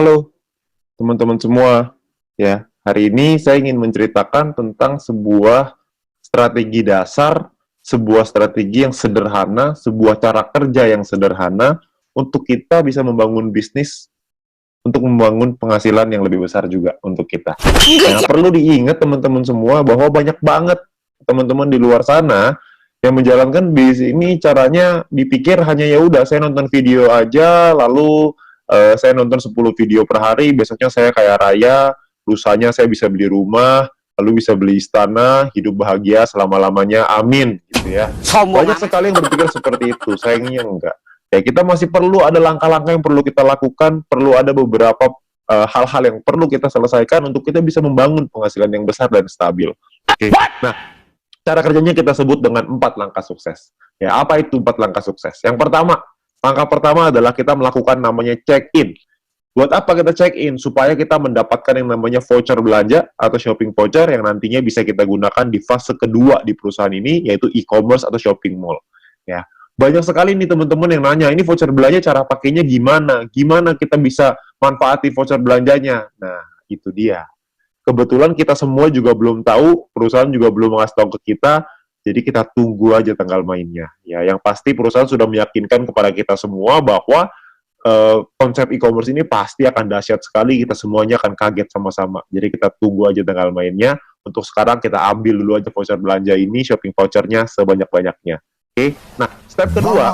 Halo teman-teman semua. Ya, hari ini saya ingin menceritakan tentang sebuah strategi dasar, sebuah strategi yang sederhana, sebuah cara kerja yang sederhana untuk kita bisa membangun bisnis, untuk membangun penghasilan yang lebih besar juga untuk kita. Nah, perlu diingat teman-teman semua bahwa banyak banget teman-teman di luar sana yang menjalankan bisnis ini caranya dipikir hanya ya udah saya nonton video aja, lalu saya nonton 10 video per hari, besoknya saya kaya raya, lusanya saya bisa beli rumah, lalu bisa beli istana, hidup bahagia selama-lamanya, amin, gitu ya. Banyak sekali yang berpikir seperti itu, sayangnya enggak. Ya, kita masih perlu ada langkah-langkah yang perlu kita lakukan, perlu ada beberapa hal-hal yang perlu kita selesaikan untuk kita bisa membangun penghasilan yang besar dan stabil. Oke. Nah, cara kerjanya kita sebut dengan 4 langkah sukses. Ya, apa itu 4 langkah sukses? Yang pertama, langkah pertama adalah kita melakukan namanya check-in. Buat apa kita check-in? Supaya kita mendapatkan yang namanya voucher belanja atau shopping voucher yang nantinya bisa kita gunakan di fase kedua di perusahaan ini, yaitu e-commerce atau shopping mall. Ya, banyak sekali nih teman-teman yang nanya, ini voucher belanja cara pakainya gimana? Gimana kita bisa manfaati voucher belanjanya? Nah, itu dia. Kebetulan kita semua juga belum tahu, perusahaan juga belum mengasih tahu ke kita, jadi kita tunggu aja tanggal mainnya. Ya, yang pasti perusahaan sudah meyakinkan kepada kita semua bahwa konsep e-commerce ini pasti akan dahsyat sekali, kita semuanya akan kaget sama-sama. Jadi kita tunggu aja tanggal mainnya. Untuk sekarang kita ambil dulu aja voucher belanja ini, shopping vouchernya sebanyak-banyaknya. Oke. Nah, step kedua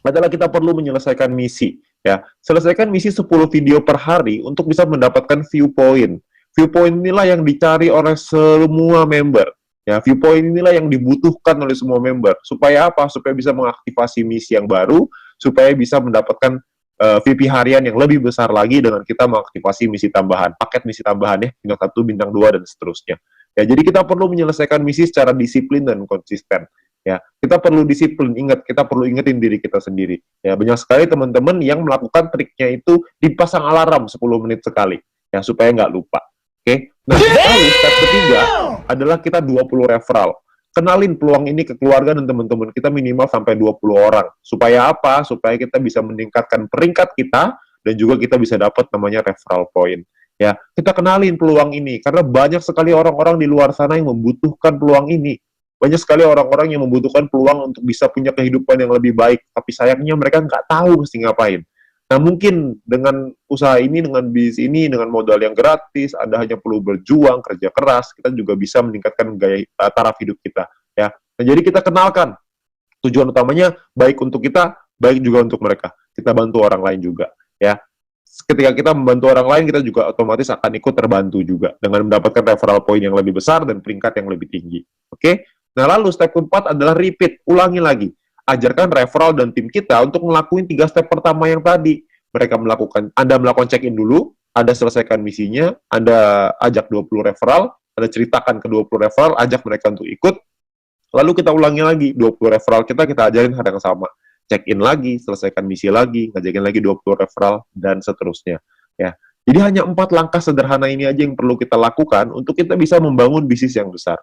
adalah kita perlu menyelesaikan misi. Ya, selesaikan misi 10 video per hari untuk bisa mendapatkan view point. View point inilah yang dicari oleh semua member. Ya, viewpoint inilah yang dibutuhkan oleh semua member. Supaya apa? Supaya bisa mengaktifasi misi yang baru, supaya bisa mendapatkan VP harian yang lebih besar lagi dengan kita mengaktifasi misi tambahan, paket misi tambahan ya, bintang 1, bintang 2, dan seterusnya. Ya, jadi kita perlu menyelesaikan misi secara disiplin dan konsisten. Ya, kita perlu disiplin, ingat, kita perlu ingetin diri kita sendiri. Ya, banyak sekali teman-teman yang melakukan triknya itu dipasang alarm 10 menit sekali, ya, supaya nggak lupa. Oke, nah lalu step ketiga adalah kita 20 referral. Kenalin peluang ini ke keluarga dan teman-teman kita minimal sampai 20 orang. Supaya apa? Supaya kita bisa meningkatkan peringkat kita dan juga kita bisa dapat namanya referral point. Ya, kita kenalin peluang ini karena banyak sekali orang-orang di luar sana yang membutuhkan peluang ini. Banyak sekali orang-orang yang membutuhkan peluang untuk bisa punya kehidupan yang lebih baik, tapi sayangnya mereka nggak tahu mesti ngapain. Nah, mungkin dengan usaha ini, dengan bisnis ini, dengan modal yang gratis, Anda hanya perlu berjuang, kerja keras, kita juga bisa meningkatkan gaya taraf hidup kita. Ya. Nah, jadi kita kenalkan tujuan utamanya baik untuk kita, baik juga untuk mereka. Kita bantu orang lain juga. Ya. Ketika kita membantu orang lain, kita juga otomatis akan ikut terbantu juga dengan mendapatkan referral point yang lebih besar dan peringkat yang lebih tinggi. Oke? Nah, lalu step keempat adalah repeat, ulangi lagi. Ajarkan referral dan tim kita untuk ngelakuin 3 step pertama yang tadi. Anda melakukan check-in dulu, Anda selesaikan misinya, Anda ajak 20 referral, Anda ceritakan ke 20 referral, ajak mereka untuk ikut, lalu kita ulangi lagi, 20 referral kita ajarin hal yang sama. Check-in lagi, selesaikan misi lagi, ngajakin lagi 20 referral, dan seterusnya. Ya. Jadi hanya 4 langkah sederhana ini aja yang perlu kita lakukan untuk kita bisa membangun bisnis yang besar.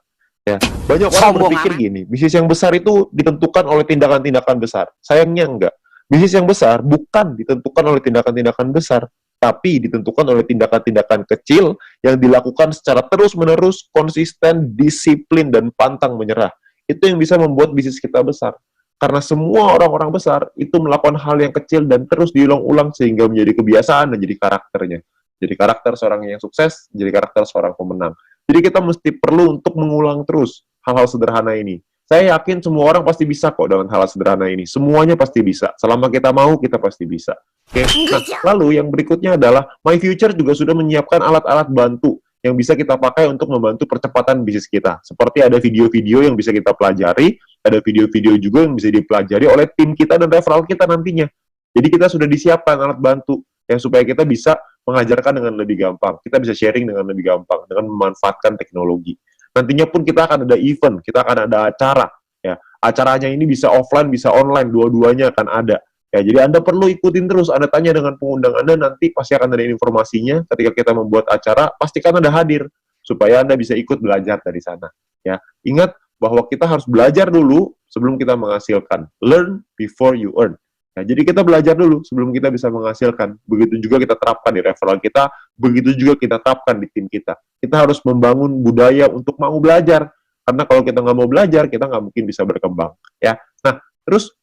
Ya, banyak orang berpikir gini, bisnis yang besar itu ditentukan oleh tindakan-tindakan besar. Sayangnya enggak. Bisnis yang besar bukan ditentukan oleh tindakan-tindakan besar, tapi ditentukan oleh tindakan-tindakan kecil yang dilakukan secara terus-menerus, konsisten, disiplin, dan pantang menyerah. Itu yang bisa membuat bisnis kita besar. Karena semua orang-orang besar itu melakukan hal yang kecil dan terus diulang-ulang sehingga menjadi kebiasaan dan jadi karakternya. Jadi karakter seorang yang sukses, jadi karakter seorang pemenang. Jadi kita mesti perlu untuk mengulang terus hal-hal sederhana ini. Saya yakin semua orang pasti bisa kok dengan hal sederhana ini. Semuanya pasti bisa. Selama kita mau, kita pasti bisa. Oke. Nah, lalu yang berikutnya adalah My Future juga sudah menyiapkan alat-alat bantu yang bisa kita pakai untuk membantu percepatan bisnis kita. Seperti ada video-video yang bisa kita pelajari, ada video-video juga yang bisa dipelajari oleh tim kita dan referral kita nantinya. Jadi kita sudah disiapkan alat bantu yang supaya kita bisa mengajarkan dengan lebih gampang. Kita bisa sharing dengan lebih gampang, dengan memanfaatkan teknologi. Nantinya pun kita akan ada event, kita akan ada acara. Ya, acaranya ini bisa offline, bisa online, dua-duanya akan ada. Ya, jadi Anda perlu ikutin terus. Anda tanya dengan pengundang Anda, nanti pasti akan ada informasinya. Ketika kita membuat acara, pastikan Anda hadir, supaya Anda bisa ikut belajar dari sana. Ya, ingat bahwa kita harus belajar dulu sebelum kita menghasilkan. Learn before you earn. Ya, jadi kita belajar dulu sebelum kita bisa menghasilkan. Begitu juga kita terapkan di referral kita, begitu juga kita terapkan di tim kita. Kita harus membangun budaya untuk mau belajar. Karena kalau kita nggak mau belajar, kita nggak mungkin bisa berkembang. Ya, nah terus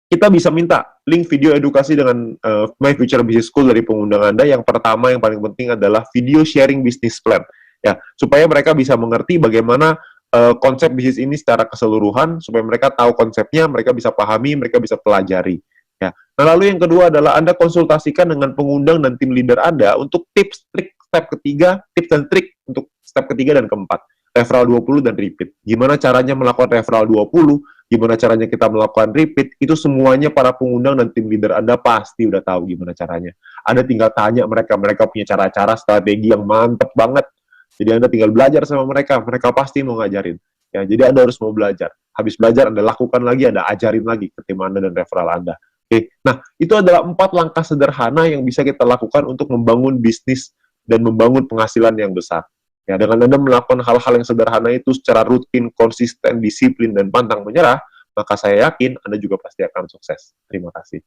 kita bisa minta link video edukasi dengan My Future Business School dari pengundang Anda. Yang pertama, yang paling penting adalah video sharing business plan. Ya, supaya mereka bisa mengerti bagaimana konsep bisnis ini secara keseluruhan, supaya mereka tahu konsepnya, mereka bisa pahami, mereka bisa pelajari. Ya. Nah, lalu yang kedua adalah Anda konsultasikan dengan pengundang dan tim leader Anda untuk tips, trik, step ketiga, tips dan trik untuk step ketiga dan keempat. Referral 20 dan repeat. Gimana caranya melakukan referral 20, gimana caranya kita melakukan repeat, itu semuanya para pengundang dan tim leader Anda pasti udah tahu gimana caranya. Anda tinggal tanya mereka, mereka punya cara-cara strategi yang mantep banget. Jadi Anda tinggal belajar sama mereka, mereka pasti mau ngajarin. Ya, jadi Anda harus mau belajar. Habis belajar, Anda lakukan lagi, Anda ajarin lagi ke tim Anda dan referral Anda. Oke, nah itu adalah 4 langkah sederhana yang bisa kita lakukan untuk membangun bisnis dan membangun penghasilan yang besar. Ya, dengan Anda melakukan hal-hal yang sederhana itu secara rutin, konsisten, disiplin, dan pantang menyerah, maka saya yakin Anda juga pasti akan sukses. Terima kasih.